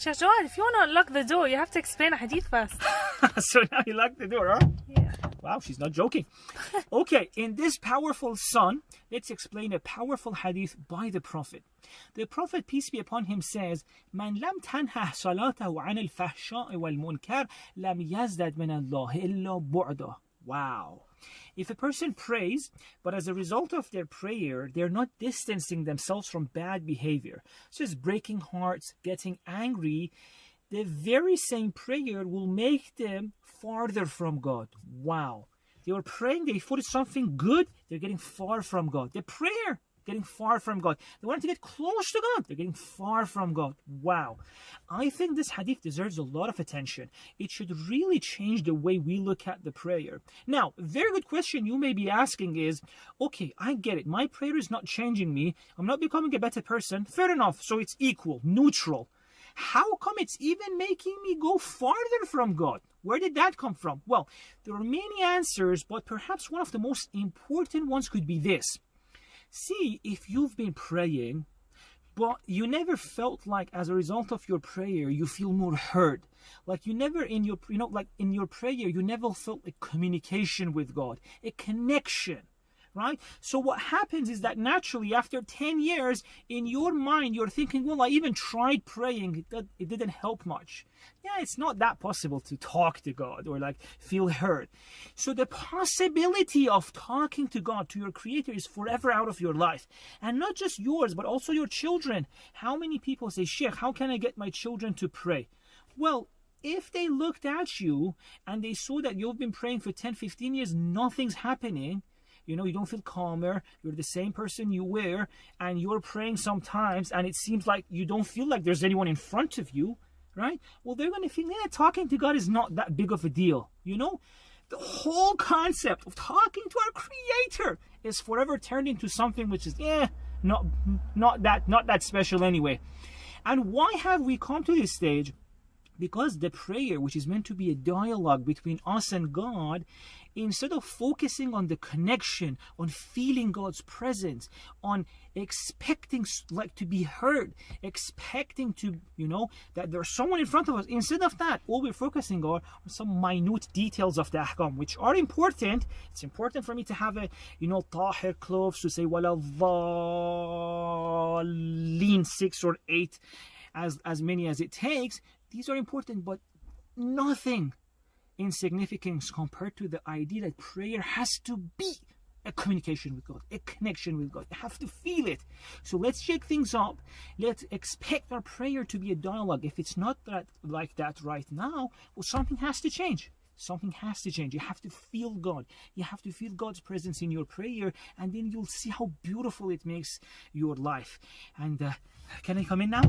Sheikh Javad, if you want to unlock the door, you have to explain a hadith first. So now you lock the door, huh? Yeah. Wow, she's not joking. Okay, in this powerful son, let's explain a powerful hadith by the Prophet. The Prophet, peace be upon him, says, "Man lam تنهه صلاته عن الفحشاء والمنكر لم يزدد من الله إلا بعدا." Wow. If a person prays, but as a result of their prayer, they're not distancing themselves from bad behavior, such as breaking hearts, getting angry, the very same prayer will make them farther from God. Wow. They were praying, they thought it's something good, they're getting far from God. The prayer, getting far from God. They wanted to get close to God, they're getting far from God. Wow. I think this hadith deserves a lot of attention. It should really change the way we look at the prayer. Now, a very good question you may be asking is, okay, I get it. My prayer is not changing me. I'm not becoming a better person. Fair enough. So it's equal, neutral. How come it's even making me go farther from God? Where did that come from? Well, there are many answers, but perhaps one of the most important ones could be this. See, if you've been praying, but you never felt like as a result of your prayer, you feel more hurt. Like you never in your, like in your prayer, you never felt a communication with God, a connection. Right? So what happens is that naturally after 10 years in your mind you're thinking, well, I even tried praying, it didn't help much. Yeah, it's not that possible to talk to God or like feel heard. So the possibility of talking to God, to your Creator, is forever out of your life. And not just yours, but also your children. How many people say, Sheikh, how can I get my children to pray? Well, if they looked at you and they saw that you've been praying for 10, 15 years, nothing's happening, you don't feel calmer, you're the same person you were, and you're praying sometimes, and it seems like you don't feel like there's anyone in front of you, right? Well, they're going to think, yeah, talking to God is not that big of a deal, The whole concept of talking to our Creator is forever turned into something which is, not that special anyway. And why have we come to this stage? Because the prayer, which is meant to be a dialogue between us and God, instead of focusing on the connection, on feeling God's presence, on expecting like to be heard, expecting to, that there's someone in front of us, instead of that, all we're focusing on are some minute details of the ahkam, which are important. It's important for me to have a, tahir clothes, to say, wala dhalin 6 or 8, as many as it takes. These are important, but nothing in significance compared to the idea that prayer has to be a communication with God, a connection with God. You have to feel it. So let's shake things up. Let's expect our prayer to be a dialogue. If it's not like that right now, well, something has to change. Something has to change. You have to feel God. You have to feel God's presence in your prayer, and then you'll see how beautiful it makes your life. And can I come in now?